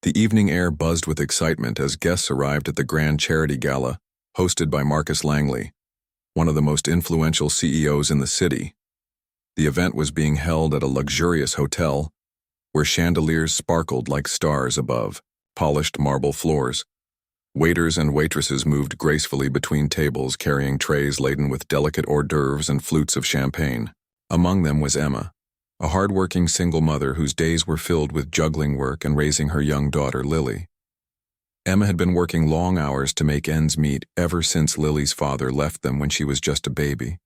The evening air buzzed with excitement as guests arrived at the grand charity gala, hosted by Marcus Langley, one of the most influential CEOs in the city. The event was being held at a luxurious hotel, where chandeliers sparkled like stars above polished marble floors. Waiters and waitresses moved gracefully between tables carrying trays laden with delicate hors d'oeuvres and flutes of champagne. Among them was Emma, a hard-working single mother whose days were filled with juggling work and raising her young daughter, Lily. Emma had been working long hours to make ends meet ever since Lily's father left them when she was just a baby.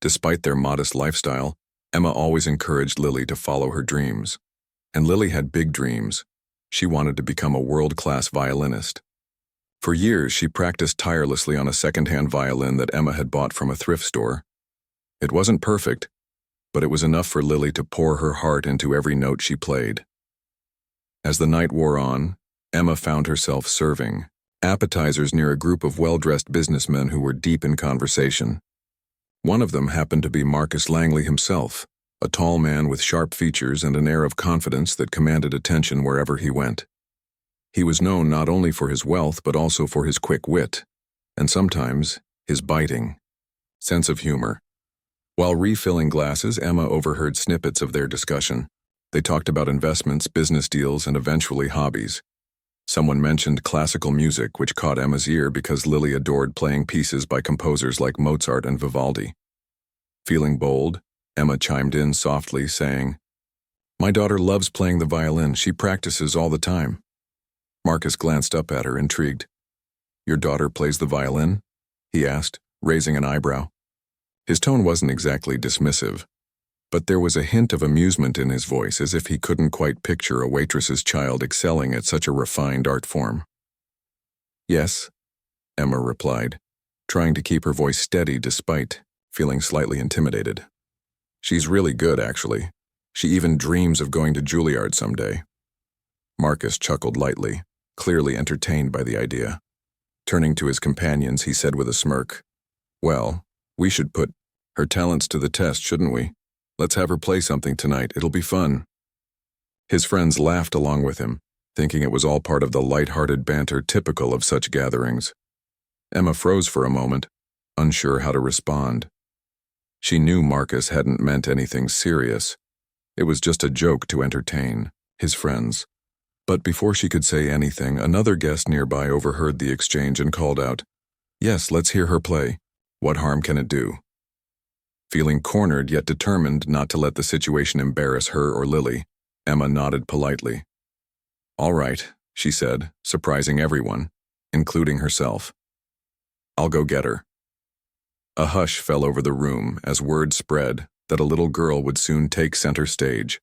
Despite their modest lifestyle, Emma always encouraged Lily to follow her dreams. And Lily had big dreams. She wanted to become a world-class violinist. For years, she practiced tirelessly on a second-hand violin that Emma had bought from a thrift store. It wasn't perfect, but it was enough for Lily to pour her heart into every note she played. As the night wore on, Emma found herself serving appetizers near a group of well-dressed businessmen who were deep in conversation. One of them happened to be Marcus Langley himself, a tall man with sharp features and an air of confidence that commanded attention wherever he went. He was known not only for his wealth but also for his quick wit, and sometimes his biting sense of humor. While refilling glasses, Emma overheard snippets of their discussion. They talked about investments, business deals, and eventually hobbies. Someone mentioned classical music, which caught Emma's ear because Lily adored playing pieces by composers like Mozart and Vivaldi. Feeling bold, Emma chimed in softly, saying, "My daughter loves playing the violin. She practices all the time." Marcus glanced up at her, intrigued. "Your daughter plays the violin?" he asked, raising an eyebrow. His tone wasn't exactly dismissive, but there was a hint of amusement in his voice, as if he couldn't quite picture a waitress's child excelling at such a refined art form. "Yes," Emma replied, trying to keep her voice steady despite feeling slightly intimidated. "She's really good, actually. She even dreams of going to Juilliard someday." Marcus chuckled lightly, clearly entertained by the idea. Turning to his companions, he said with a smirk, "Well, we should put her talents to the test, shouldn't we? Let's have her play something tonight. It'll be fun." His friends laughed along with him, thinking it was all part of the light-hearted banter typical of such gatherings. Emma froze for a moment, unsure how to respond. She knew Marcus hadn't meant anything serious. It was just a joke to entertain his friends. But before she could say anything, another guest nearby overheard the exchange and called out, "Yes, let's hear her play. What harm can it do?" Feeling cornered yet determined not to let the situation embarrass her or Lily, Emma nodded politely. "All right," she said, surprising everyone, including herself. "I'll go get her." A hush fell over the room as word spread that a little girl would soon take center stage.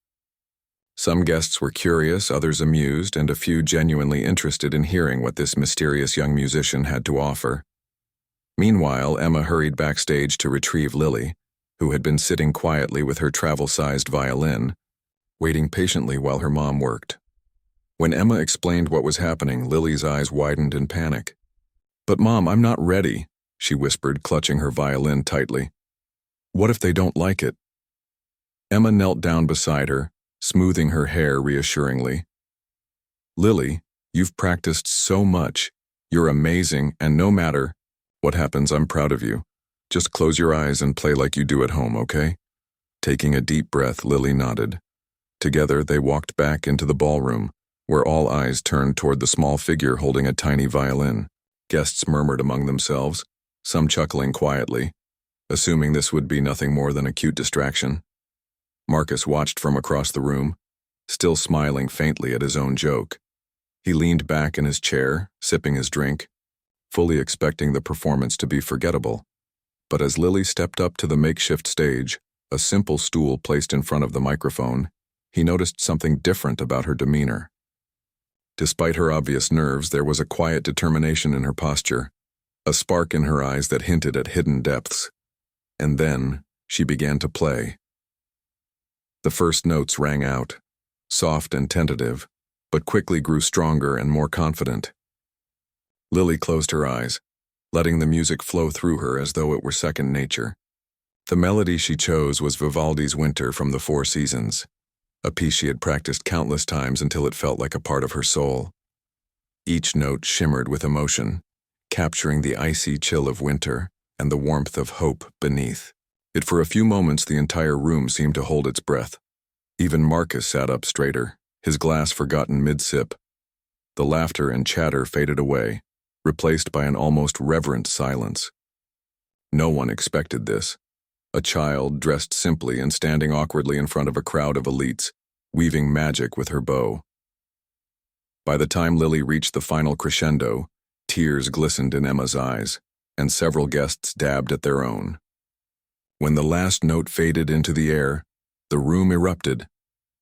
Some guests were curious, others amused, and a few genuinely interested in hearing what this mysterious young musician had to offer. Meanwhile, Emma hurried backstage to retrieve Lily, who had been sitting quietly with her travel-sized violin, waiting patiently while her mom worked. When Emma explained what was happening, Lily's eyes widened in panic. "But Mom, I'm not ready," she whispered, clutching her violin tightly. "What if they don't like it?" Emma knelt down beside her, smoothing her hair reassuringly. "Lily, you've practiced so much. You're amazing, and no matter what happens, I'm proud of you. Just close your eyes and play like you do at home, okay?" Taking a deep breath, Lily nodded. Together, they walked back into the ballroom, where all eyes turned toward the small figure holding a tiny violin. Guests murmured among themselves, some chuckling quietly, assuming this would be nothing more than a cute distraction. Marcus watched from across the room, still smiling faintly at his own joke. He leaned back in his chair, sipping his drink, fully expecting the performance to be forgettable. But as Lily stepped up to the makeshift stage, a simple stool placed in front of the microphone, he noticed something different about her demeanor. Despite her obvious nerves, there was a quiet determination in her posture, a spark in her eyes that hinted at hidden depths. And then she began to play. The first notes rang out, soft and tentative, but quickly grew stronger and more confident. Lily closed her eyes, letting the music flow through her as though it were second nature. The melody she chose was Vivaldi's Winter from the Four Seasons. a piece she had practiced countless times until it felt like a part of her soul. Each note shimmered with emotion, capturing the icy chill of winter and the warmth of hope beneath. For a few moments the entire room seemed to hold its breath. Even Marcus sat up straighter, his glass forgotten mid-sip. The laughter and chatter faded away, replaced by an almost reverent silence. No one expected this. A child dressed simply and standing awkwardly in front of a crowd of elites, weaving magic with her bow. By the time Lily reached the final crescendo, tears glistened in Emma's eyes, and several guests dabbed at their own. When the last note faded into the air, the room erupted,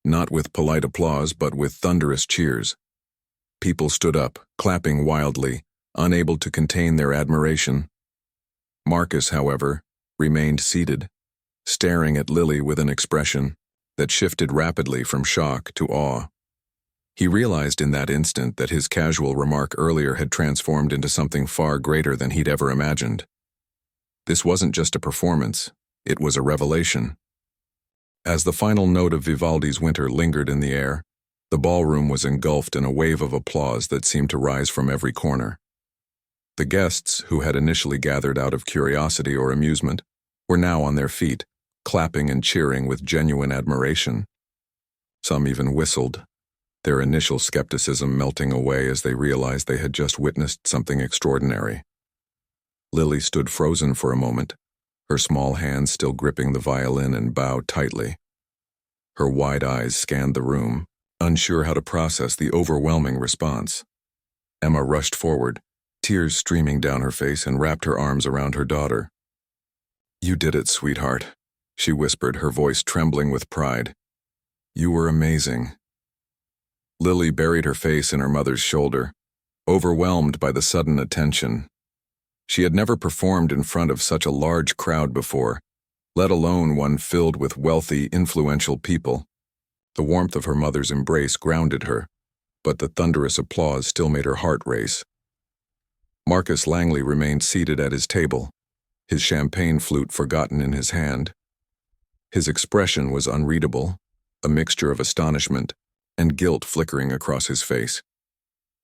not with polite applause but with thunderous cheers. People stood up, clapping wildly, unable to contain their admiration. Marcus, however, remained seated, staring at Lily with an expression that shifted rapidly from shock to awe. He realized in that instant that his casual remark earlier had transformed into something far greater than he'd ever imagined. This wasn't just a performance, it was a revelation. As the final note of Vivaldi's Winter lingered in the air, the ballroom was engulfed in a wave of applause that seemed to rise from every corner. The guests, who had initially gathered out of curiosity or amusement, were now on their feet, clapping and cheering with genuine admiration. Some even whistled, their initial skepticism melting away as they realized they had just witnessed something extraordinary. Lily stood frozen for a moment, her small hands still gripping the violin and bowed tightly. Her wide eyes scanned the room, unsure how to process the overwhelming response. Emma rushed forward, tears streaming down her face, and wrapped her arms around her daughter. "You did it, sweetheart," she whispered, her voice trembling with pride. "You were amazing." Lily buried her face in her mother's shoulder, overwhelmed by the sudden attention. She had never performed in front of such a large crowd before, let alone one filled with wealthy, influential people. The warmth of her mother's embrace grounded her, but the thunderous applause still made her heart race. Marcus Langley remained seated at his table, his champagne flute forgotten in his hand. His expression was unreadable, a mixture of astonishment and guilt flickering across his face.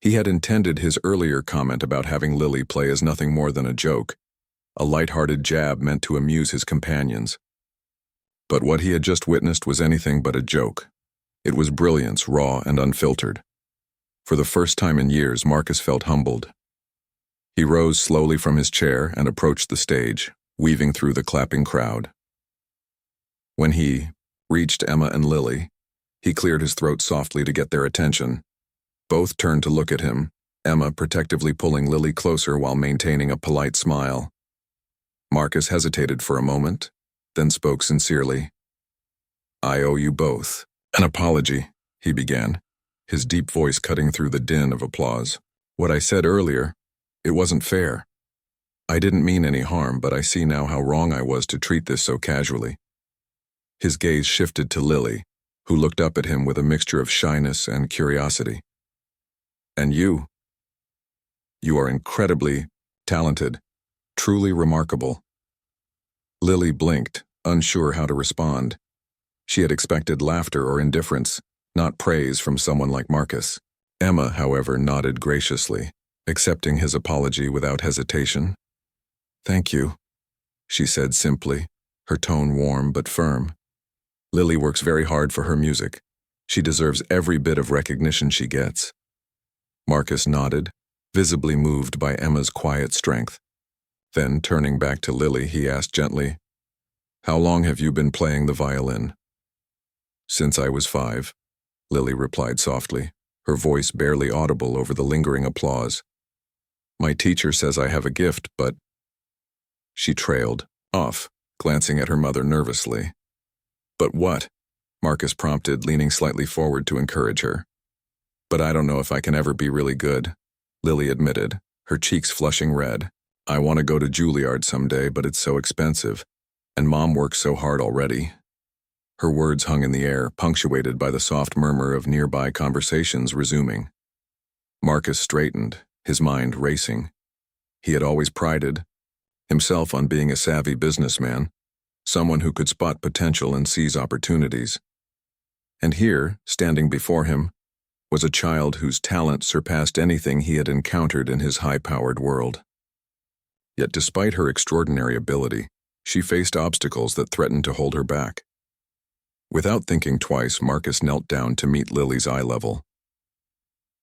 He had intended his earlier comment about having Lily play as nothing more than a joke, a light-hearted jab meant to amuse his companions. But what he had just witnessed was anything but a joke. It was brilliance, raw and unfiltered. For the first time in years, Marcus felt humbled. He rose slowly from his chair and approached the stage, weaving through the clapping crowd. When he reached Emma and Lily, he cleared his throat softly to get their attention. Both turned to look at him, Emma protectively pulling Lily closer while maintaining a polite smile. Marcus hesitated for a moment, then spoke sincerely. "I owe you both an apology," he began, his deep voice cutting through the din of applause. "What I said earlier, it wasn't fair. I didn't mean any harm, but I see now how wrong I was to treat this so casually." His gaze shifted to Lily, who looked up at him with a mixture of shyness and curiosity. "And you are incredibly talented, truly remarkable." Lily blinked, unsure how to respond. She had expected laughter or indifference, not praise from someone like Marcus. Emma, however, nodded graciously, accepting his apology without hesitation. "Thank you," she said simply, her tone warm but firm. "Lily works very hard for her music. She deserves every bit of recognition she gets." Marcus nodded, visibly moved by Emma's quiet strength. Then, turning back to Lily, he asked gently, "How long have you been playing the violin?" "Since I was 5, Lily replied softly, her voice barely audible over the lingering applause. "My teacher says I have a gift, but—" She trailed off, glancing at her mother nervously. "But what?" Marcus prompted, leaning slightly forward to encourage her. "But I don't know if I can ever be really good," Lily admitted, her cheeks flushing red. "I want to go to Juilliard someday, but it's so expensive, and Mom works so hard already." Her words hung in the air, punctuated by the soft murmur of nearby conversations resuming. Marcus straightened, his mind racing. He had always prided himself on being a savvy businessman, someone who could spot potential and seize opportunities. And here, standing before him, was a child whose talent surpassed anything he had encountered in his high-powered world. Yet despite her extraordinary ability, she faced obstacles that threatened to hold her back. Without thinking twice, Marcus knelt down to meet Lily's eye level.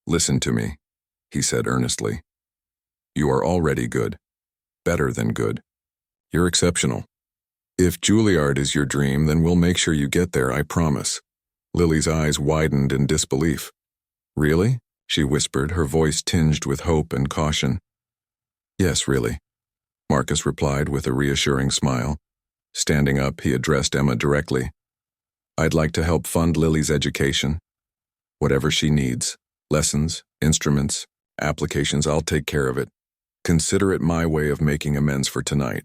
"Listen to me," he said earnestly. "You are already good. Better than good. You're exceptional. If Juilliard is your dream, then we'll make sure you get there, I promise." Lily's eyes widened in disbelief. "Really?" she whispered, her voice tinged with hope and caution. "Yes, really," Marcus replied with a reassuring smile. Standing up, he addressed Emma directly. "I'd like to help fund Lily's education. Whatever she needs, lessons, instruments, applications, I'll take care of it. Consider it my way of making amends for tonight."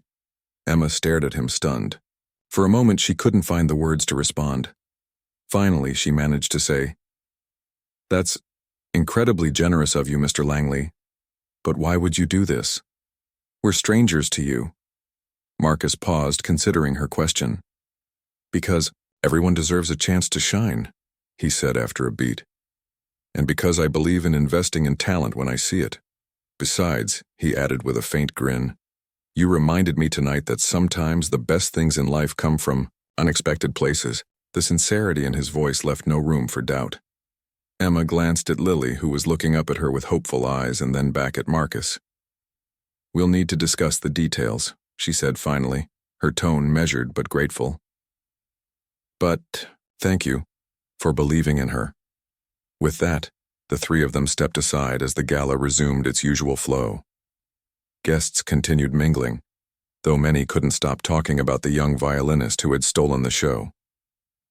Emma stared at him, stunned. For a moment, she couldn't find the words to respond. Finally, she managed to say, "That's incredibly generous of you, Mr. Langley. But why would you do this? We're strangers to you." Marcus paused, considering her question. "Because everyone deserves a chance to shine," he said after a beat. "And because I believe in investing in talent when I see it. Besides," he added with a faint grin, "you reminded me tonight that sometimes the best things in life come from unexpected places." The sincerity in his voice left no room for doubt. Emma glanced at Lily, who was looking up at her with hopeful eyes, and then back at Marcus. "We'll need to discuss the details," she said finally, her tone measured but grateful. "But thank you for believing in her." With that, the three of them stepped aside as the gala resumed its usual flow. Guests continued mingling, though many couldn't stop talking about the young violinist who had stolen the show.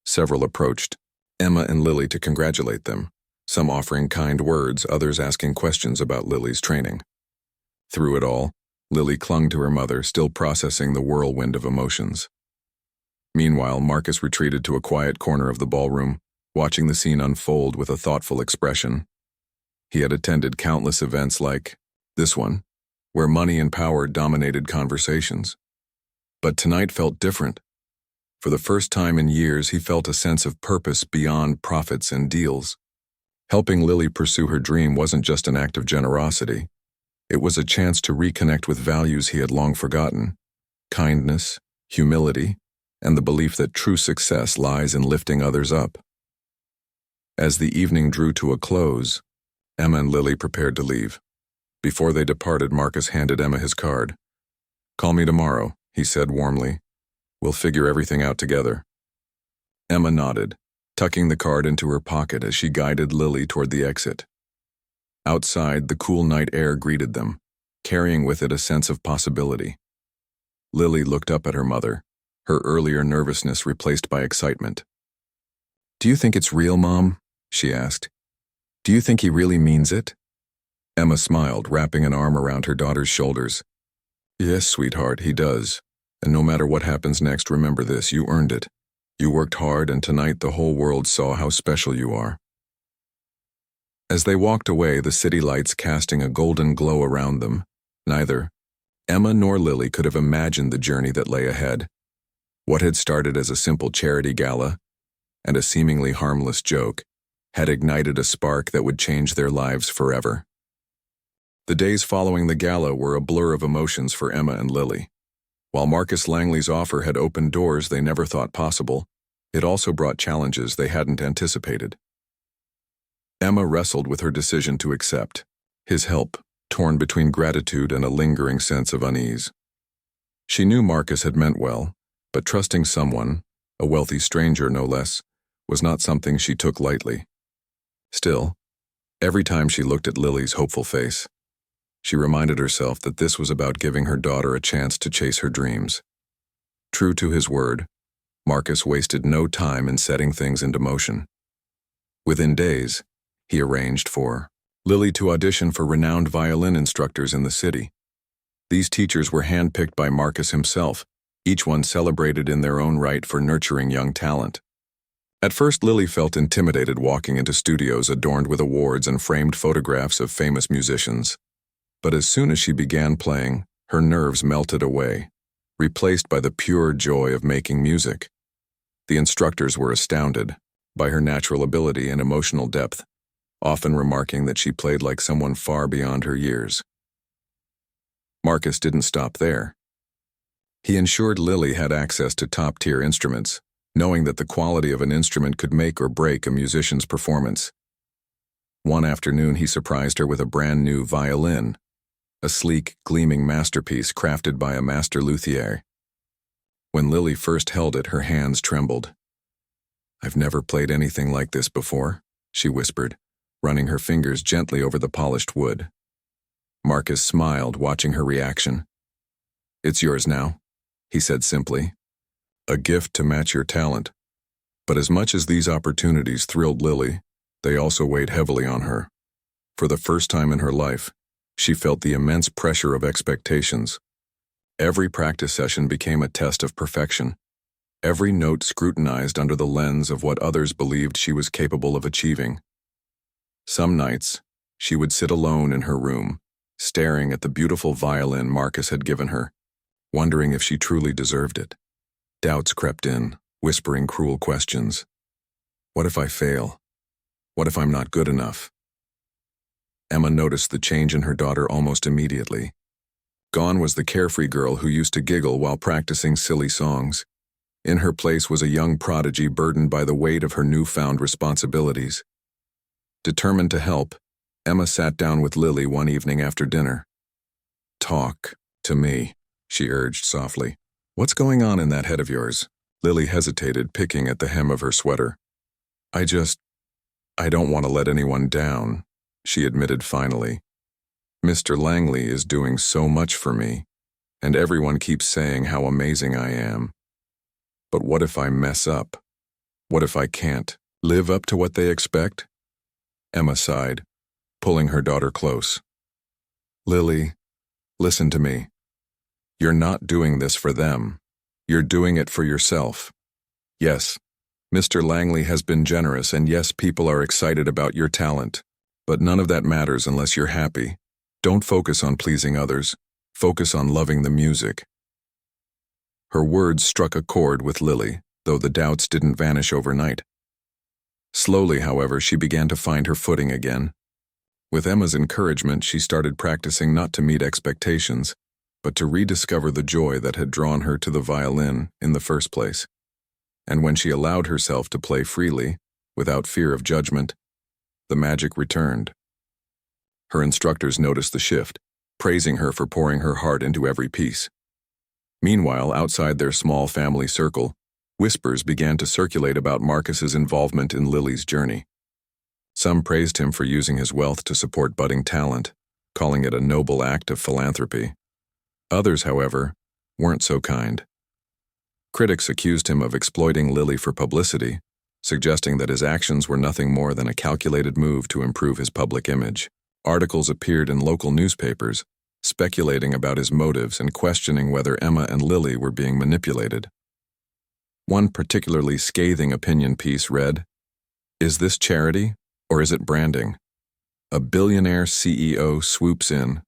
Several approached Emma and Lily to congratulate them, some offering kind words, others asking questions about Lily's training. Through it all, Lily clung to her mother, still processing the whirlwind of emotions. Meanwhile, Marcus retreated to a quiet corner of the ballroom, watching the scene unfold with a thoughtful expression. He had attended countless events like this one, where money and power dominated conversations. But tonight felt different. For the first time in years, he felt a sense of purpose beyond profits and deals. Helping Lily pursue her dream wasn't just an act of generosity. It was a chance to reconnect with values he had long forgotten: kindness, humility, and the belief that true success lies in lifting others up. As the evening drew to a close, Emma and Lily prepared to leave. Before they departed, Marcus handed Emma his card. "Call me tomorrow," he said warmly. "We'll figure everything out together." Emma nodded, tucking the card into her pocket as she guided Lily toward the exit. Outside, the cool night air greeted them, carrying with it a sense of possibility. Lily looked up at her mother, her earlier nervousness replaced by excitement. "Do you think it's real, Mom?" she asked. "Do you think he really means it?" Emma smiled, wrapping an arm around her daughter's shoulders. "Yes, sweetheart, he does. And no matter what happens next, remember this: you earned it. You worked hard, and tonight the whole world saw how special you are." As they walked away, the city lights casting a golden glow around them, neither Emma nor Lily could have imagined the journey that lay ahead. What had started as a simple charity gala and a seemingly harmless joke had ignited a spark that would change their lives forever. The days following the gala were a blur of emotions for Emma and Lily. While Marcus Langley's offer had opened doors they never thought possible, it also brought challenges they hadn't anticipated. Emma wrestled with her decision to accept his help, torn between gratitude and a lingering sense of unease. She knew Marcus had meant well, but trusting someone, a wealthy stranger no less, was not something she took lightly. Still, every time she looked at Lily's hopeful face, she reminded herself that this was about giving her daughter a chance to chase her dreams. True to his word, Marcus wasted no time in setting things into motion. Within days, he arranged for Lily to audition for renowned violin instructors in the city. These teachers were handpicked by Marcus himself, each one celebrated in their own right for nurturing young talent. At first, Lily felt intimidated walking into studios adorned with awards and framed photographs of famous musicians. But as soon as she began playing, her nerves melted away, replaced by the pure joy of making music. The instructors were astounded, by her natural ability and emotional depth, often remarking that she played like someone far beyond her years. Marcus didn't stop there. He ensured Lily had access to top-tier instruments, knowing that the quality of an instrument could make or break a musician's performance. One afternoon he surprised her with a brand-new violin, a sleek, gleaming masterpiece crafted by a master luthier. When Lily first held it, her hands trembled. "I've never played anything like this before," she whispered, running her fingers gently over the polished wood. Marcus smiled, watching her reaction. "It's yours now," he said simply. "A gift to match your talent." But as much as these opportunities thrilled Lily, they also weighed heavily on her. For the first time in her life, she felt the immense pressure of expectations. Every practice session became a test of perfection, every note scrutinized under the lens of what others believed she was capable of achieving. Some nights, she would sit alone in her room, staring at the beautiful violin Marcus had given her, wondering if she truly deserved it. Doubts crept in, whispering cruel questions. What if I fail? What if I'm not good enough? Emma noticed the change in her daughter almost immediately. Gone was the carefree girl who used to giggle while practicing silly songs. In her place was a young prodigy burdened by the weight of her newfound responsibilities. Determined to help, Emma sat down with Lily one evening after dinner. "Talk to me," she urged softly. "What's going on in that head of yours?" Lily hesitated, picking at the hem of her sweater. I don't want to let anyone down," she admitted finally. "Mr. Langley is doing so much for me, and everyone keeps saying how amazing I am. But what if I mess up? What if I can't live up to what they expect?" Emma sighed, pulling her daughter close. "Lily, listen to me. You're not doing this for them. You're doing it for yourself. Yes, Mr. Langley has been generous, and yes, people are excited about your talent. But none of that matters unless you're happy. Don't focus on pleasing others. Focus on loving the music." Her words struck a chord with Lily, though the doubts didn't vanish overnight. Slowly, however, she began to find her footing again. With Emma's encouragement, she started practicing not to meet expectations, but to rediscover the joy that had drawn her to the violin in the first place. And when she allowed herself to play freely, without fear of judgment, the magic returned. Her instructors noticed the shift, praising her for pouring her heart into every piece. Meanwhile, outside their small family circle, whispers began to circulate about Marcus's involvement in Lily's journey. Some praised him for using his wealth to support budding talent, calling it a noble act of philanthropy. Others, however, weren't so kind. Critics accused him of exploiting Lily for publicity, suggesting that his actions were nothing more than a calculated move to improve his public image. Articles appeared in local newspapers, speculating about his motives and questioning whether Emma and Lily were being manipulated. One particularly scathing opinion piece read, "Is this charity, or is it branding? A billionaire CEO swoops in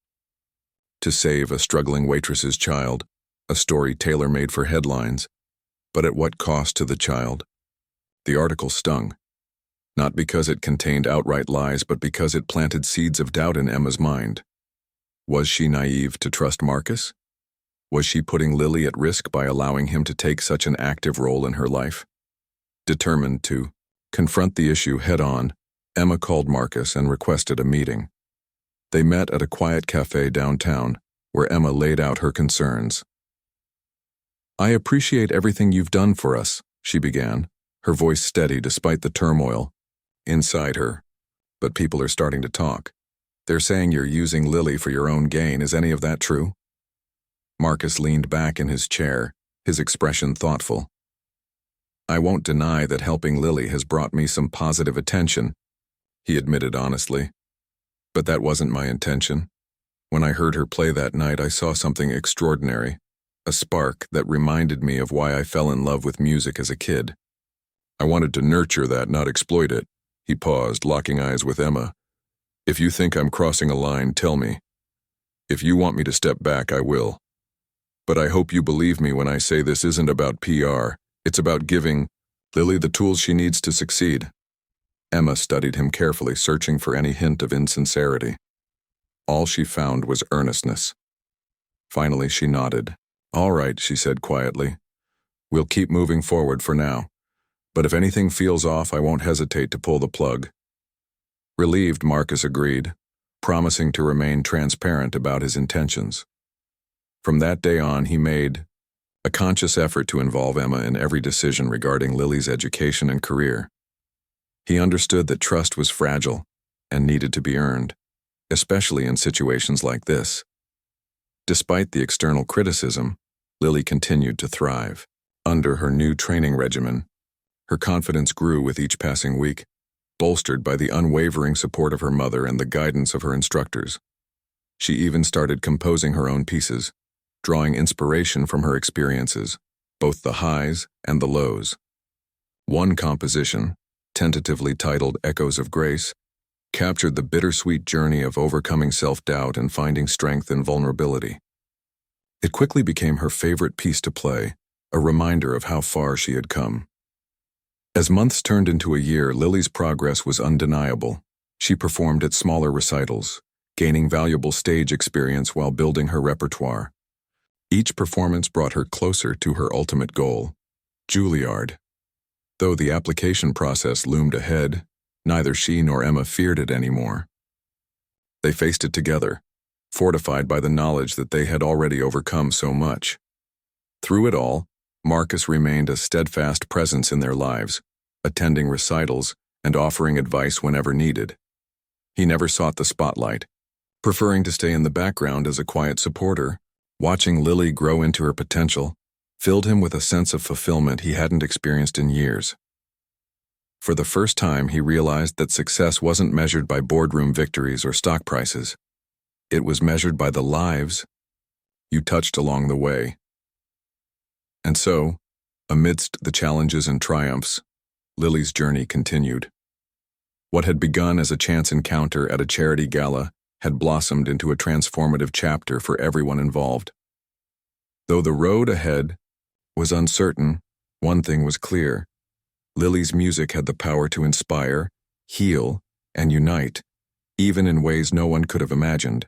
to save a struggling waitress's child, a story tailor-made for headlines, but at what cost to the child?" The article stung, not because it contained outright lies, but because it planted seeds of doubt in Emma's mind. Was she naive to trust Marcus? Was she putting Lily at risk by allowing him to take such an active role in her life? Determined to confront the issue head-on, Emma called Marcus and requested a meeting. They met at a quiet cafe downtown, where Emma laid out her concerns. "I appreciate everything you've done for us," she began, her voice steady despite the turmoil inside her. "But people are starting to talk. They're saying you're using Lily for your own gain. Is any of that true?" Marcus leaned back in his chair, his expression thoughtful. "I won't deny that helping Lily has brought me some positive attention," he admitted honestly. "But that wasn't my intention. When I heard her play that night, I saw something extraordinary, a spark that reminded me of why I fell in love with music as a kid. I wanted to nurture that, not exploit it." He paused, locking eyes with Emma. "If you think I'm crossing a line, tell me. If you want me to step back, I will. But I hope you believe me when I say this isn't about PR. It's about giving Lily the tools she needs to succeed. Emma studied him carefully, searching for any hint of insincerity. All she found was earnestness. Finally, she nodded. "All right," she said quietly. "We'll keep moving forward for now. But if anything feels off, I won't hesitate to pull the plug." Relieved, Marcus agreed, promising to remain transparent about his intentions. From that day on, he made a conscious effort to involve Emma in every decision regarding Lily's education and career. He understood that trust was fragile and needed to be earned, especially in situations like this. Despite the external criticism, Lily continued to thrive. Under her new training regimen, her confidence grew with each passing week, bolstered by the unwavering support of her mother and the guidance of her instructors. She even started composing her own pieces, drawing inspiration from her experiences, both the highs and the lows. One composition, tentatively titled Echoes of Grace, captured the bittersweet journey of overcoming self-doubt and finding strength in vulnerability. It quickly became her favorite piece to play, a reminder of how far she had come. As months turned into a year, Lily's progress was undeniable. She performed at smaller recitals, gaining valuable stage experience while building her repertoire. Each performance brought her closer to her ultimate goal, Juilliard. Though the application process loomed ahead, neither she nor Emma feared it anymore. They faced it together, fortified by the knowledge that they had already overcome so much. Through it all, Marcus remained a steadfast presence in their lives, attending recitals and offering advice whenever needed. He never sought the spotlight, preferring to stay in the background as a quiet supporter. Watching Lily grow into her potential filled him with a sense of fulfillment he hadn't experienced in years. For the first time, he realized that success wasn't measured by boardroom victories or stock prices. It was measured by the lives you touched along the way. And so, amidst the challenges and triumphs, Lily's journey continued. What had begun as a chance encounter at a charity gala had blossomed into a transformative chapter for everyone involved. Though the road ahead was uncertain, one thing was clear. Lily's music had the power to inspire, heal, and unite, even in ways no one could have imagined.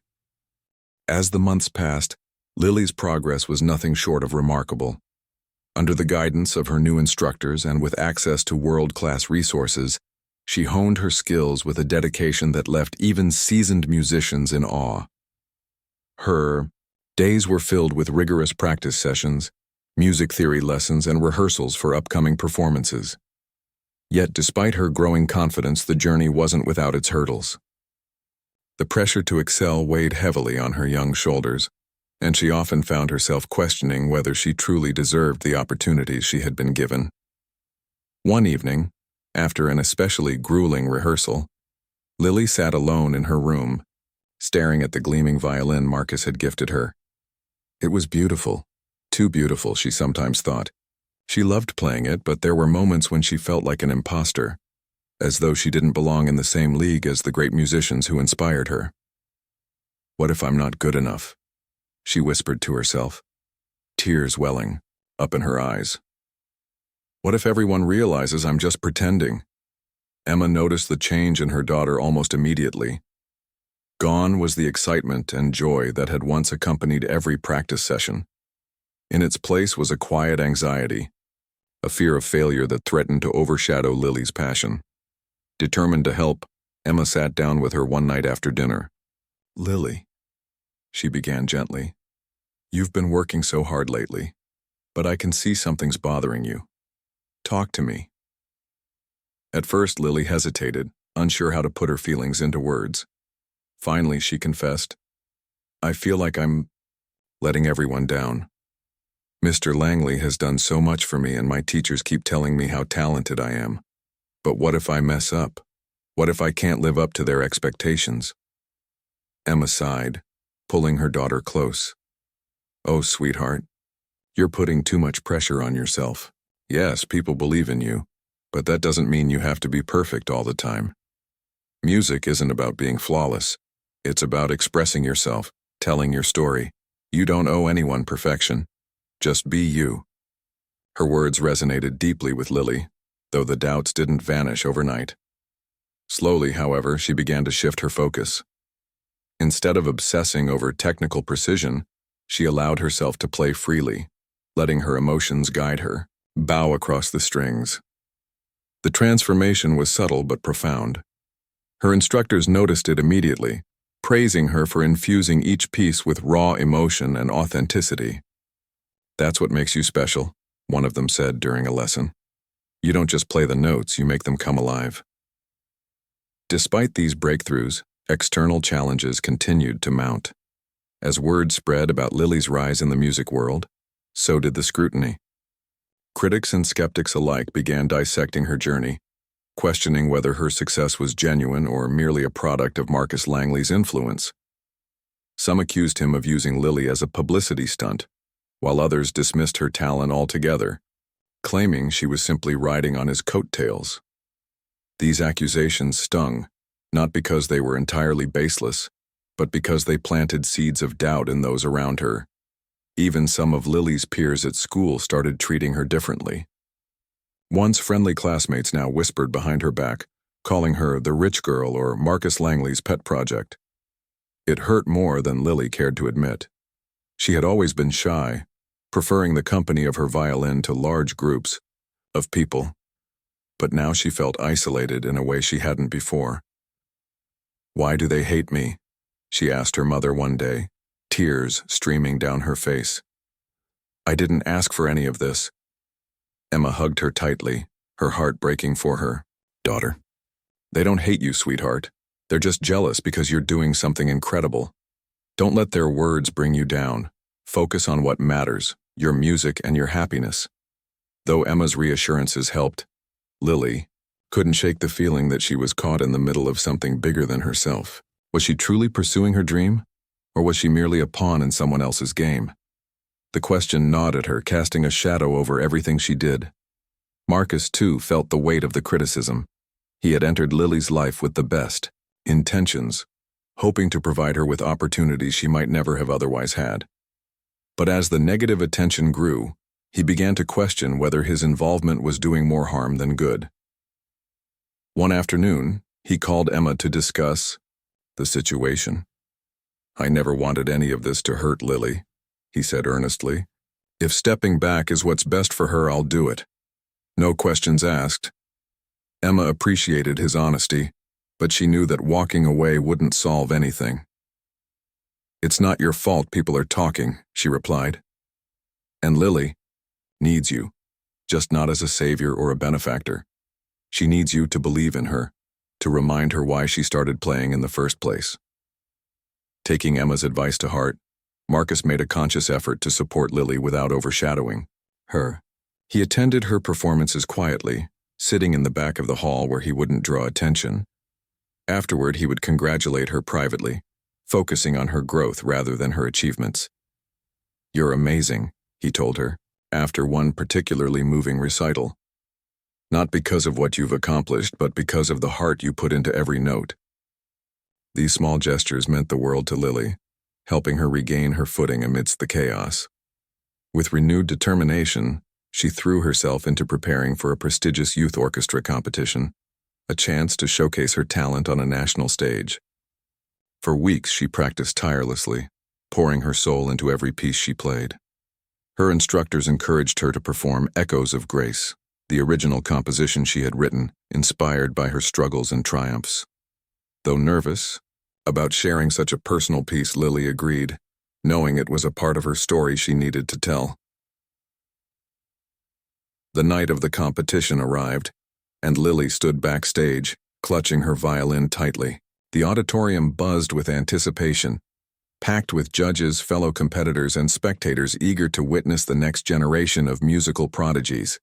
As the months passed, Lily's progress was nothing short of remarkable. Under the guidance of her new instructors and with access to world-class resources, she honed her skills with a dedication that left even seasoned musicians in awe. Her days were filled with rigorous practice sessions, music theory lessons, and rehearsals for upcoming performances. Yet, despite her growing confidence, the journey wasn't without its hurdles. The pressure to excel weighed heavily on her young shoulders, and she often found herself questioning whether she truly deserved the opportunities she had been given. One evening, after an especially grueling rehearsal, Lily sat alone in her room, staring at the gleaming violin Marcus had gifted her. It was beautiful, too beautiful, she sometimes thought. She loved playing it, but there were moments when she felt like an imposter, as though she didn't belong in the same league as the great musicians who inspired her. "What if I'm not good enough?" she whispered to herself, tears welling up in her eyes. "What if everyone realizes I'm just pretending?" Emma noticed the change in her daughter almost immediately. Gone was the excitement and joy that had once accompanied every practice session. In its place was a quiet anxiety, a fear of failure that threatened to overshadow Lily's passion. Determined to help, Emma sat down with her one night after dinner. "Lily," she began gently, "you've been working so hard lately, but I can see something's bothering you. Talk to me." At first, Lily hesitated, unsure how to put her feelings into words. Finally, she confessed, "I feel like I'm letting everyone down. Mr. Langley has done so much for me, and my teachers keep telling me how talented I am. But what if I mess up? What if I can't live up to their expectations?" Emma sighed, pulling her daughter close. "Oh, sweetheart, you're putting too much pressure on yourself. Yes, people believe in you, but that doesn't mean you have to be perfect all the time. Music isn't about being flawless. It's about expressing yourself, telling your story. You don't owe anyone perfection. Just be you." Her words resonated deeply with Lily, though the doubts didn't vanish overnight. Slowly, however, she began to shift her focus. Instead of obsessing over technical precision, she allowed herself to play freely, letting her emotions guide her, bow across the strings. The transformation was subtle but profound. Her instructors noticed it immediately, praising her for infusing each piece with raw emotion and authenticity. "That's what makes you special," one of them said during a lesson. "You don't just play the notes, you make them come alive." Despite these breakthroughs, external challenges continued to mount. As word spread about Lily's rise in the music world, so did the scrutiny. Critics and skeptics alike began dissecting her journey, questioning whether her success was genuine or merely a product of Marcus Langley's influence. Some accused him of using Lily as a publicity stunt, while others dismissed her talent altogether, claiming she was simply riding on his coattails. These accusations stung, not because they were entirely baseless, but because they planted seeds of doubt in those around her. Even some of Lily's peers at school started treating her differently. Once friendly classmates now whispered behind her back, calling her the rich girl or Marcus Langley's pet project. It hurt more than Lily cared to admit. She had always been shy, preferring the company of her violin to large groups of people, but now she felt isolated in a way she hadn't before. "Why do they hate me?" she asked her mother one day, tears streaming down her face. "I didn't ask for any of this." Emma hugged her tightly, her heart breaking for her. "Daughter, they don't hate you, sweetheart. They're just jealous because you're doing something incredible. Don't let their words bring you down. Focus on what matters, your music and your happiness." Though Emma's reassurances helped, Lily couldn't shake the feeling that she was caught in the middle of something bigger than herself. Was she truly pursuing her dream? Or was she merely a pawn in someone else's game? The question gnawed at her, casting a shadow over everything she did. Marcus, too, felt the weight of the criticism. He had entered Lily's life with the best intentions, hoping to provide her with opportunities she might never have otherwise had. But as the negative attention grew, he began to question whether his involvement was doing more harm than good. One afternoon, he called Emma to discuss the situation. "I never wanted any of this to hurt Lily," he said earnestly. "If stepping back is what's best for her, I'll do it. No questions asked." Emma appreciated his honesty, but she knew that walking away wouldn't solve anything. "It's not your fault people are talking," she replied. "And Lily needs you, just not as a savior or a benefactor. She needs you to believe in her, to remind her why she started playing in the first place." Taking Emma's advice to heart, Marcus made a conscious effort to support Lily without overshadowing her. He attended her performances quietly, sitting in the back of the hall where he wouldn't draw attention. Afterward, he would congratulate her privately, focusing on her growth rather than her achievements. "You're amazing," he told her, after one particularly moving recital. "Not because of what you've accomplished, but because of the heart you put into every note." These small gestures meant the world to Lily, helping her regain her footing amidst the chaos. With renewed determination, she threw herself into preparing for a prestigious youth orchestra competition, a chance to showcase her talent on a national stage. For weeks she practiced tirelessly, pouring her soul into every piece she played. Her instructors encouraged her to perform Echoes of Grace, the original composition she had written, inspired by her struggles and triumphs. Though nervous about sharing such a personal piece, Lily agreed, knowing it was a part of her story she needed to tell. The night of the competition arrived, and Lily stood backstage, clutching her violin tightly. The auditorium buzzed with anticipation, packed with judges, fellow competitors, and spectators eager to witness the next generation of musical prodigies.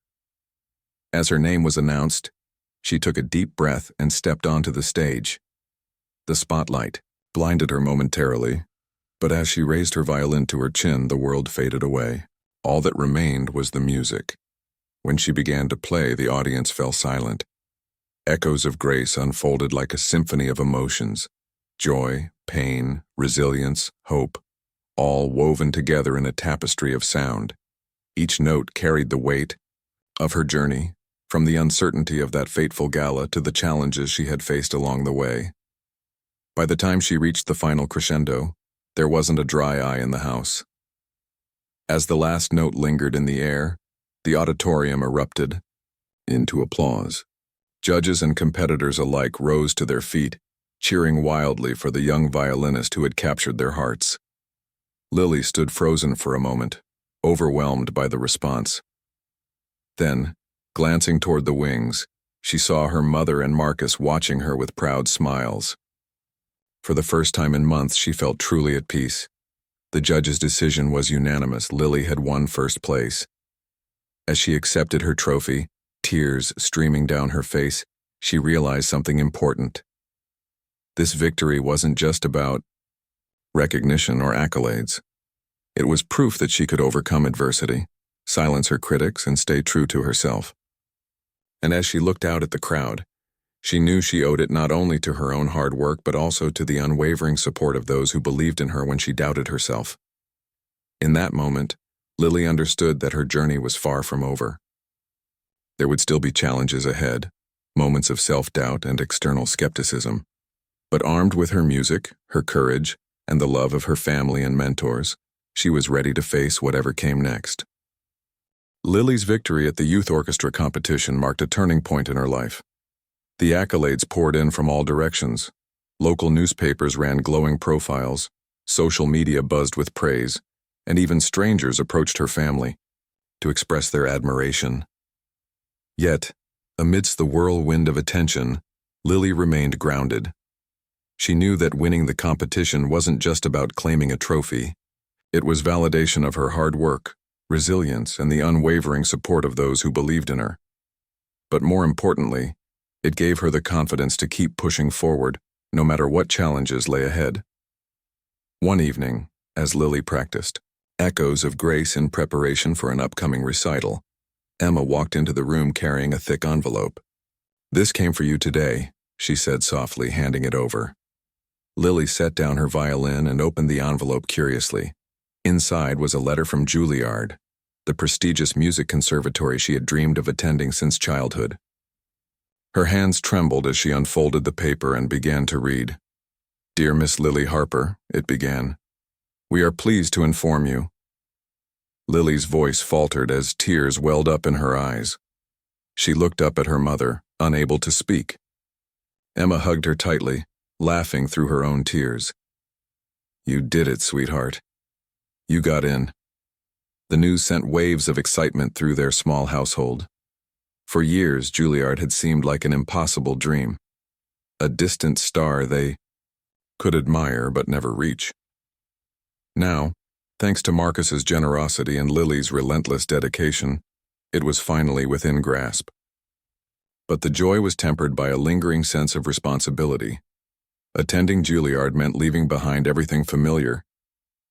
As her name was announced, she took a deep breath and stepped onto the stage. The spotlight blinded her momentarily, but as she raised her violin to her chin, the world faded away. All that remained was the music. When she began to play, the audience fell silent. Echoes of Grace unfolded like a symphony of emotions: joy, pain, resilience, hope, all woven together in a tapestry of sound. Each note carried the weight of her journey, from the uncertainty of that fateful gala to the challenges she had faced along the way. By the time she reached the final crescendo, there wasn't a dry eye in the house. As the last note lingered in the air, the auditorium erupted into applause. Judges and competitors alike rose to their feet, cheering wildly for the young violinist who had captured their hearts. Lily stood frozen for a moment, overwhelmed by the response. Then, glancing toward the wings, she saw her mother and Marcus watching her with proud smiles. For the first time in months, she felt truly at peace. The judge's decision was unanimous. Lily had won first place. As she accepted her trophy, tears streaming down her face, she realized something important. This victory wasn't just about recognition or accolades. It was proof that she could overcome adversity, silence her critics, and stay true to herself. And as she looked out at the crowd, she knew she owed it not only to her own hard work but also to the unwavering support of those who believed in her when she doubted herself. In that moment, Lily understood that her journey was far from over. There would still be challenges ahead, moments of self-doubt and external skepticism. But armed with her music, her courage, and the love of her family and mentors, she was ready to face whatever came next. Lily's victory at the youth orchestra competition marked a turning point in her life. The accolades poured in from all directions. Local newspapers ran glowing profiles, social media buzzed with praise, and even strangers approached her family to express their admiration. Yet, amidst the whirlwind of attention, Lily remained grounded. She knew that winning the competition wasn't just about claiming a trophy. It was validation of her hard work, resilience, and the unwavering support of those who believed in her. But more importantly, it gave her the confidence to keep pushing forward, no matter what challenges lay ahead. One evening, as Lily practiced echoes of grace in preparation for an upcoming recital, Emma walked into the room carrying a thick envelope. "This came for you today," she said softly, handing it over. Lily set down her violin and opened the envelope curiously. Inside was a letter from Juilliard, the prestigious music conservatory she had dreamed of attending since childhood. Her hands trembled as she unfolded the paper and began to read. "Dear Miss Lily Harper," it began, "we are pleased to inform you." Lily's voice faltered as tears welled up in her eyes. She looked up at her mother, unable to speak. Emma hugged her tightly, laughing through her own tears. "You did it, sweetheart. You got in." The news sent waves of excitement through their small household. For years, Juilliard had seemed like an impossible dream, a distant star they could admire but never reach. Now, thanks to Marcus's generosity and Lily's relentless dedication, it was finally within grasp. But the joy was tempered by a lingering sense of responsibility. Attending Juilliard meant leaving behind everything familiar,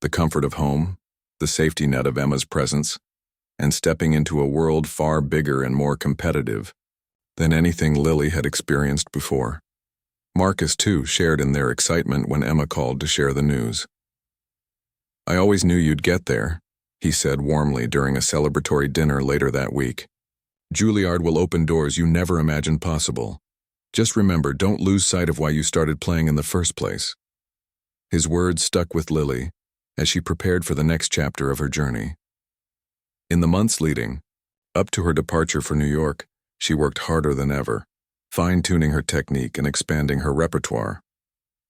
the comfort of home, the safety net of Emma's presence, and stepping into a world far bigger and more competitive than anything Lily had experienced before. Marcus, too, shared in their excitement when Emma called to share the news. "I always knew you'd get there," he said warmly during a celebratory dinner later that week. "Juilliard will open doors you never imagined possible. Just remember, don't lose sight of why you started playing in the first place." His words stuck with Lily as she prepared for the next chapter of her journey. In the months leading up to her departure for New York, she worked harder than ever, fine-tuning her technique and expanding her repertoire.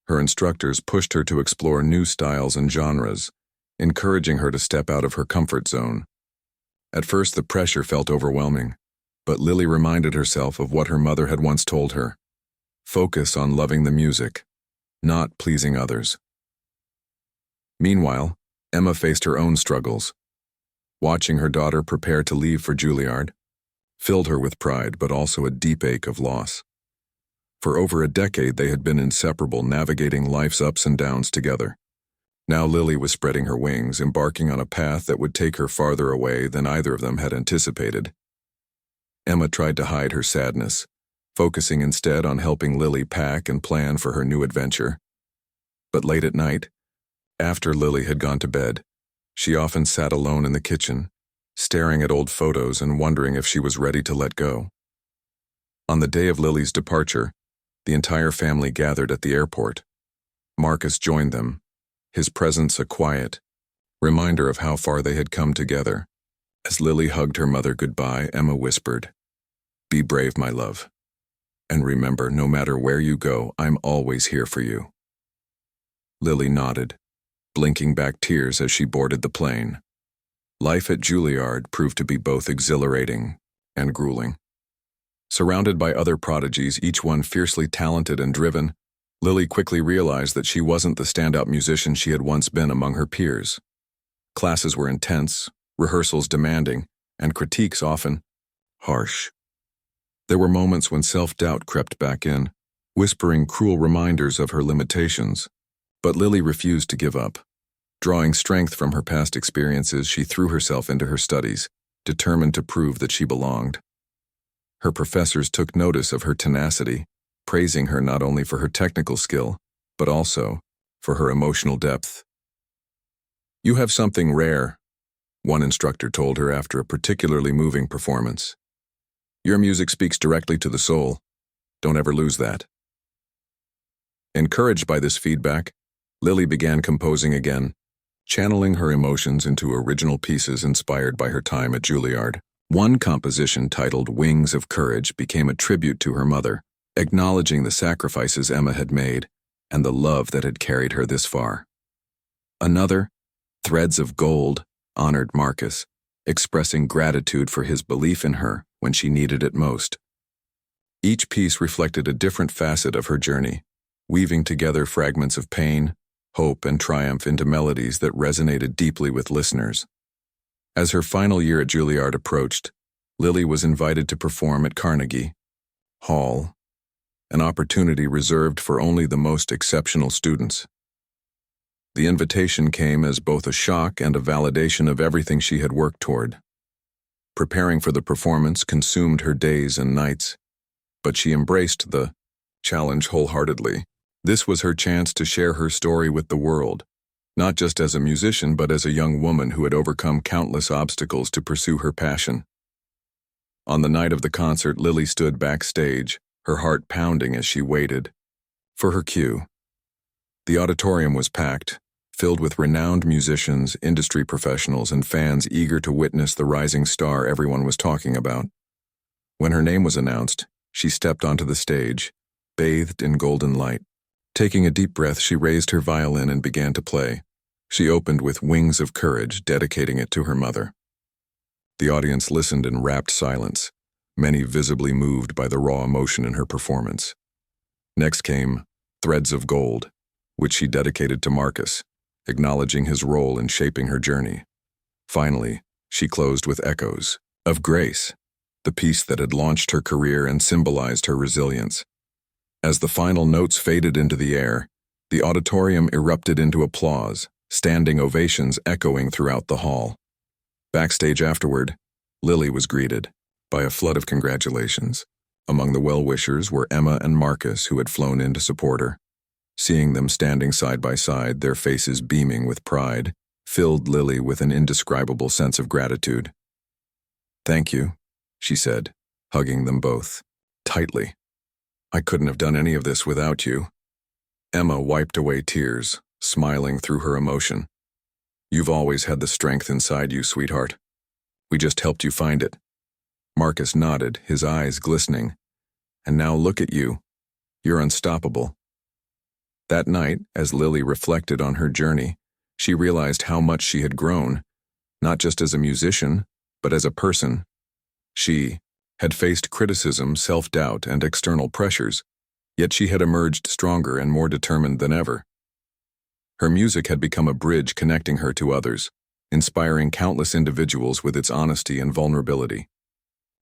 Her instructors pushed her to explore new styles and genres, encouraging her to step out of her comfort zone. At first, the pressure felt overwhelming, but Lily reminded herself of what her mother had once told her: focus on loving the music, not pleasing others. Meanwhile, Emma faced her own struggles. Watching her daughter prepare to leave for Juilliard filled her with pride but also a deep ache of loss. For over a decade they had been inseparable, navigating life's ups and downs together. Now Lily was spreading her wings, embarking on a path that would take her farther away than either of them had anticipated. Emma tried to hide her sadness, focusing instead on helping Lily pack and plan for her new adventure. But late at night, after Lily had gone to bed, she often sat alone in the kitchen, staring at old photos and wondering if she was ready to let go. On the day of Lily's departure, the entire family gathered at the airport. Marcus joined them, his presence a quiet reminder of how far they had come together. As Lily hugged her mother goodbye, Emma whispered, "Be brave, my love. And remember, no matter where you go, I'm always here for you." Lily nodded, blinking back tears as she boarded the plane. Life at Juilliard proved to be both exhilarating and grueling. Surrounded by other prodigies, each one fiercely talented and driven, Lily quickly realized that she wasn't the standout musician she had once been among her peers. Classes were intense, rehearsals demanding, and critiques often harsh. There were moments when self-doubt crept back in, whispering cruel reminders of her limitations. But Lily refused to give up. Drawing strength from her past experiences, she threw herself into her studies, determined to prove that she belonged. Her professors took notice of her tenacity, praising her not only for her technical skill, but also for her emotional depth. "You have something rare," one instructor told her after a particularly moving performance. "Your music speaks directly to the soul. Don't ever lose that." Encouraged by this feedback, Lily began composing again, channeling her emotions into original pieces inspired by her time at Juilliard. One composition titled "Wings of Courage" became a tribute to her mother, acknowledging the sacrifices Emma had made and the love that had carried her this far. Another, "Threads of Gold," honored Marcus, expressing gratitude for his belief in her when she needed it most. Each piece reflected a different facet of her journey, weaving together fragments of pain, hope, and triumph into melodies that resonated deeply with listeners. As her final year at Juilliard approached, Lily was invited to perform at Carnegie Hall, an opportunity reserved for only the most exceptional students. The invitation came as both a shock and a validation of everything she had worked toward. Preparing for the performance consumed her days and nights, but she embraced the challenge wholeheartedly. This was her chance to share her story with the world, not just as a musician but as a young woman who had overcome countless obstacles to pursue her passion. On the night of the concert, Lily stood backstage, her heart pounding as she waited for her cue. The auditorium was packed, filled with renowned musicians, industry professionals, and fans eager to witness the rising star everyone was talking about. When her name was announced, she stepped onto the stage, bathed in golden light. Taking a deep breath, she raised her violin and began to play. She opened with "Wings of Courage," dedicating it to her mother. The audience listened in rapt silence, many visibly moved by the raw emotion in her performance. Next came "Threads of Gold," which she dedicated to Marcus, acknowledging his role in shaping her journey. Finally, she closed with "Echoes of Grace," the piece that had launched her career and symbolized her resilience. As the final notes faded into the air, the auditorium erupted into applause, standing ovations echoing throughout the hall. Backstage afterward, Lily was greeted by a flood of congratulations. Among the well-wishers were Emma and Marcus, who had flown in to support her. Seeing them standing side by side, their faces beaming with pride, filled Lily with an indescribable sense of gratitude. "Thank you," she said, hugging them both tightly. "I couldn't have done any of this without you." Emma wiped away tears, smiling through her emotion. "You've always had the strength inside you, sweetheart. We just helped you find it." Marcus nodded, his eyes glistening. "And now look at you. You're unstoppable." That night, as Lily reflected on her journey, she realized how much she had grown, not just as a musician, but as a person. She had faced criticism, self-doubt, and external pressures, yet she had emerged stronger and more determined than ever. Her music had become a bridge connecting her to others, inspiring countless individuals with its honesty and vulnerability.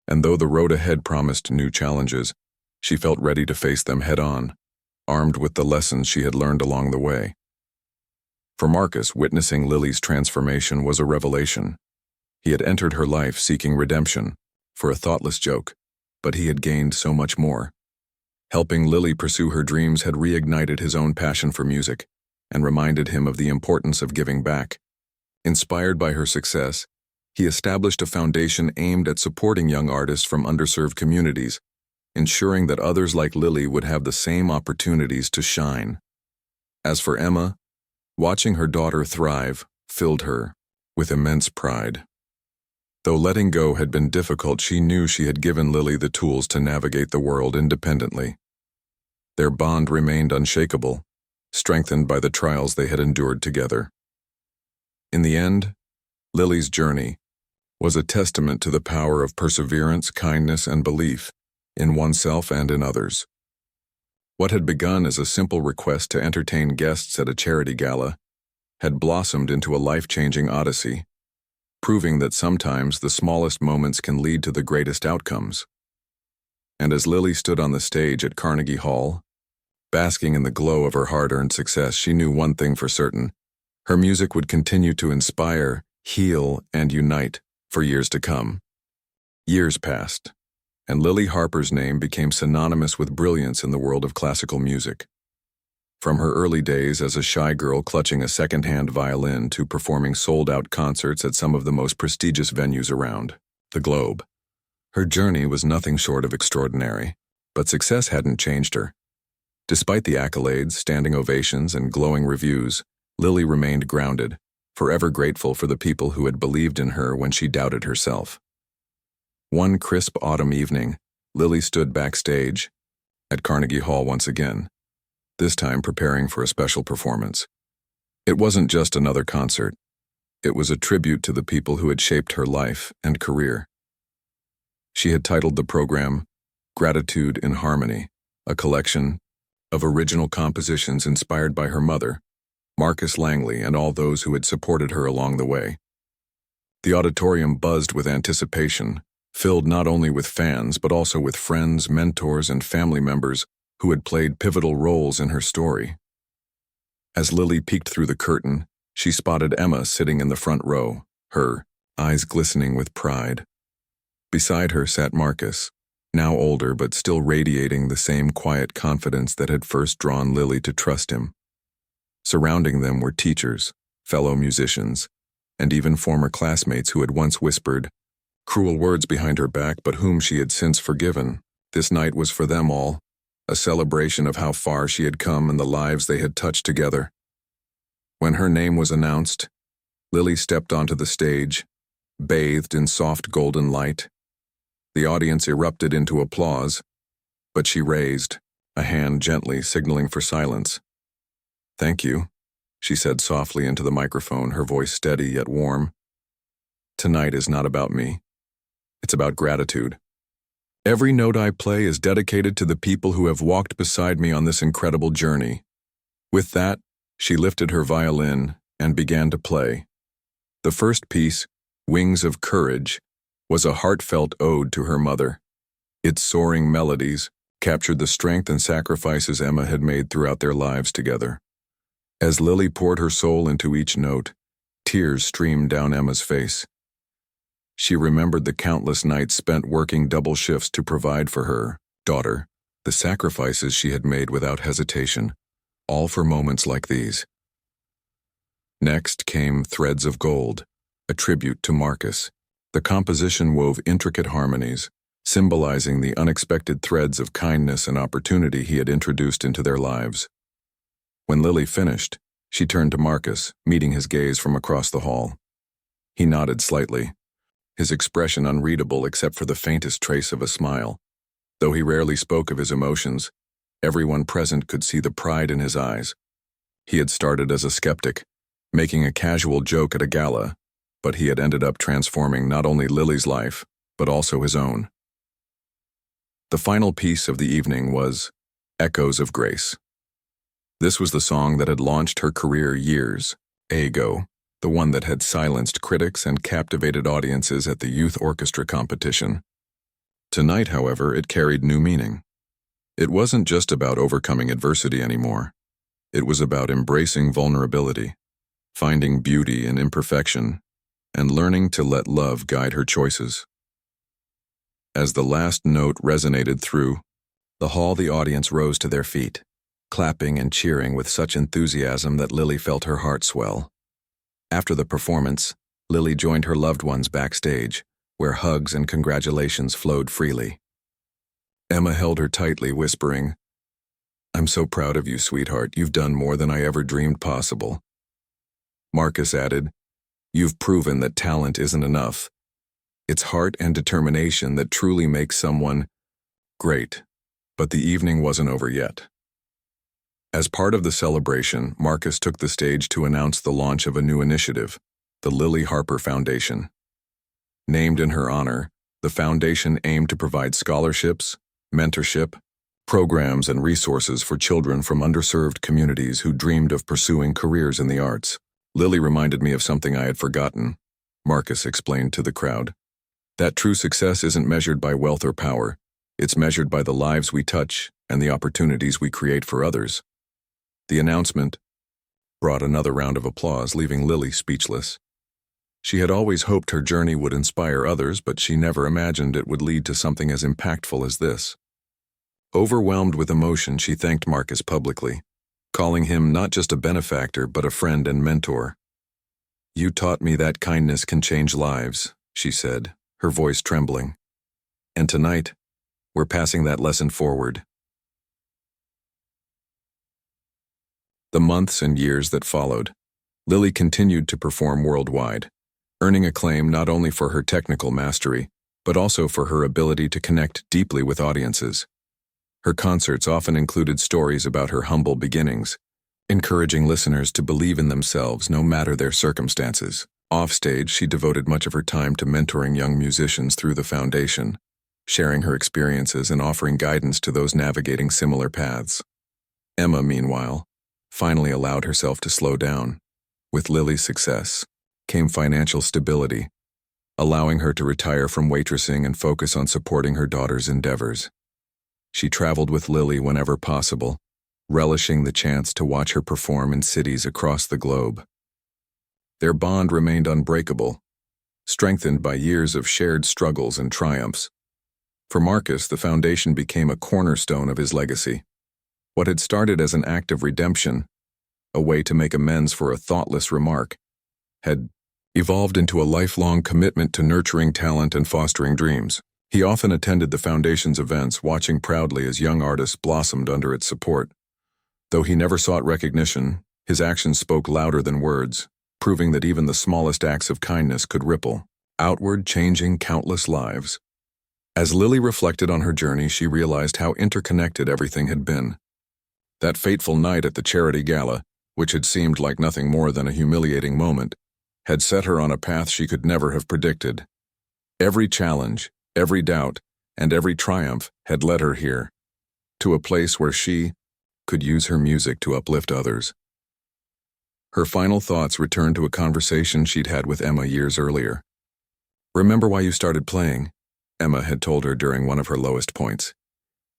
And though the road ahead promised new challenges, she felt ready to face them head-on, armed with the lessons she had learned along the way. For Marcus, witnessing Lily's transformation was a revelation. He had entered her life seeking redemption for a thoughtless joke, but he had gained so much more. Helping Lily pursue her dreams had reignited his own passion for music and reminded him of the importance of giving back. Inspired by her success, he established a foundation aimed at supporting young artists from underserved communities, ensuring that others like Lily would have the same opportunities to shine. As for Emma, watching her daughter thrive filled her with immense pride. Though letting go had been difficult, she knew she had given Lily the tools to navigate the world independently. Their bond remained unshakable, strengthened by the trials they had endured together. In the end, Lily's journey was a testament to the power of perseverance, kindness, and belief in oneself and in others. What had begun as a simple request to entertain guests at a charity gala had blossomed into a life-changing odyssey, proving that sometimes the smallest moments can lead to the greatest outcomes. And as Lily stood on the stage at Carnegie Hall, basking in the glow of her hard-earned success, she knew one thing for certain: her music would continue to inspire, heal, and unite for years to come. Years passed, and Lily Harper's name became synonymous with brilliance in the world of classical music. From her early days as a shy girl clutching a second-hand violin to performing sold-out concerts at some of the most prestigious venues around the globe, her journey was nothing short of extraordinary, but success hadn't changed her. Despite the accolades, standing ovations, and glowing reviews, Lily remained grounded, forever grateful for the people who had believed in her when she doubted herself. One crisp autumn evening, Lily stood backstage at Carnegie Hall once again, this time preparing for a special performance. It wasn't just another concert. It was a tribute to the people who had shaped her life and career. She had titled the program Gratitude in Harmony, a collection of original compositions inspired by her mother, Marcus Langley, and all those who had supported her along the way. The auditorium buzzed with anticipation, filled not only with fans but also with friends, mentors, and family members who had played pivotal roles in her story. As Lily peeked through the curtain, she spotted Emma sitting in the front row, her eyes glistening with pride. Beside her sat Marcus, now older but still radiating the same quiet confidence that had first drawn Lily to trust him. Surrounding them were teachers, fellow musicians, and even former classmates who had once whispered cruel words behind her back but whom she had since forgiven. This night was for them all, a celebration of how far she had come and the lives they had touched together. When her name was announced, Lily stepped onto the stage, bathed in soft golden light. The audience erupted into applause, but she raised a hand gently signaling for silence. "Thank you," she said softly into the microphone, her voice steady yet warm. "Tonight is not about me. It's about gratitude. Every note I play is dedicated to the people who have walked beside me on this incredible journey." With that, she lifted her violin and began to play. The first piece, Wings of Courage, was a heartfelt ode to her mother. Its soaring melodies captured the strength and sacrifices Emma had made throughout their lives together. As Lily poured her soul into each note, tears streamed down Emma's face. She remembered the countless nights spent working double shifts to provide for her daughter, the sacrifices she had made without hesitation, all for moments like these. Next came Threads of Gold, a tribute to Marcus. The composition wove intricate harmonies, symbolizing the unexpected threads of kindness and opportunity he had introduced into their lives. When Lily finished, she turned to Marcus, meeting his gaze from across the hall. He nodded slightly, his expression unreadable except for the faintest trace of a smile. Though he rarely spoke of his emotions, everyone present could see the pride in his eyes. He had started as a skeptic, making a casual joke at a gala, but he had ended up transforming not only Lily's life, but also his own. The final piece of the evening was Echoes of Grace. This was the song that had launched her career years ago, the one that had silenced critics and captivated audiences at the youth orchestra competition. Tonight, however, it carried new meaning. It wasn't just about overcoming adversity anymore. It was about embracing vulnerability, finding beauty in imperfection, and learning to let love guide her choices. As the last note resonated through the hall, the audience rose to their feet, clapping and cheering with such enthusiasm that Lily felt her heart swell. After the performance, Lily joined her loved ones backstage, where hugs and congratulations flowed freely. Emma held her tightly, whispering, "I'm so proud of you, sweetheart. You've done more than I ever dreamed possible." Marcus added, "You've proven that talent isn't enough. It's heart and determination that truly makes someone great." But the evening wasn't over yet. As part of the celebration, Marcus took the stage to announce the launch of a new initiative, the Lily Harper Foundation. Named in her honor, the foundation aimed to provide scholarships, mentorship, programs, and resources for children from underserved communities who dreamed of pursuing careers in the arts. "Lily reminded me of something I had forgotten," Marcus explained to the crowd. "That true success isn't measured by wealth or power. It's measured by the lives we touch and the opportunities we create for others." The announcement brought another round of applause, leaving Lily speechless. She had always hoped her journey would inspire others, but she never imagined it would lead to something as impactful as this. Overwhelmed with emotion, she thanked Marcus publicly, calling him not just a benefactor but a friend and mentor. "You taught me that kindness can change lives," she said, her voice trembling. "And tonight, we're passing that lesson forward." The months and years that followed, Lily continued to perform worldwide, earning acclaim not only for her technical mastery, but also for her ability to connect deeply with audiences. Her concerts often included stories about her humble beginnings, encouraging listeners to believe in themselves no matter their circumstances. Offstage, she devoted much of her time to mentoring young musicians through the foundation, sharing her experiences and offering guidance to those navigating similar paths. Emma, meanwhile, finally allowed herself to slow down. With Lily's success came financial stability, allowing her to retire from waitressing and focus on supporting her daughter's endeavors. She traveled with Lily whenever possible, relishing the chance to watch her perform in cities across the globe. Their bond remained unbreakable, strengthened by years of shared struggles and triumphs. For Marcus, the foundation became a cornerstone of his legacy. What had started as an act of redemption, a way to make amends for a thoughtless remark, had evolved into a lifelong commitment to nurturing talent and fostering dreams. He often attended the foundation's events, watching proudly as young artists blossomed under its support. Though he never sought recognition, his actions spoke louder than words, proving that even the smallest acts of kindness could ripple outward, changing countless lives. As Lily reflected on her journey, she realized how interconnected everything had been. That fateful night at the charity gala, which had seemed like nothing more than a humiliating moment, had set her on a path she could never have predicted. Every challenge, every doubt, and every triumph had led her here, to a place where she could use her music to uplift others. Her final thoughts returned to a conversation she'd had with Emma years earlier. "Remember why you started playing?" Emma had told her during one of her lowest points.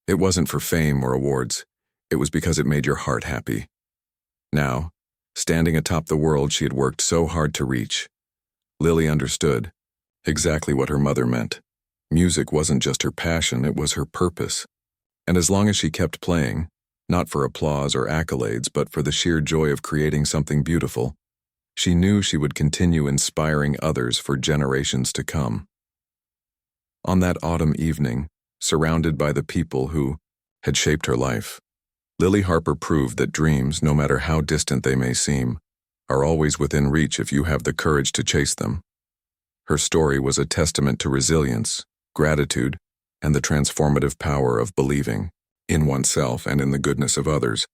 "It wasn't for fame or awards. It was because it made your heart happy." Now, standing atop the world she had worked so hard to reach, Lily understood exactly what her mother meant. Music wasn't just her passion, it was her purpose. And as long as she kept playing, not for applause or accolades, but for the sheer joy of creating something beautiful, she knew she would continue inspiring others for generations to come. On that autumn evening, surrounded by the people who had shaped her life, Lily Harper proved that dreams, no matter how distant they may seem, are always within reach if you have the courage to chase them. Her story was a testament to resilience, gratitude, and the transformative power of believing in oneself and in the goodness of others.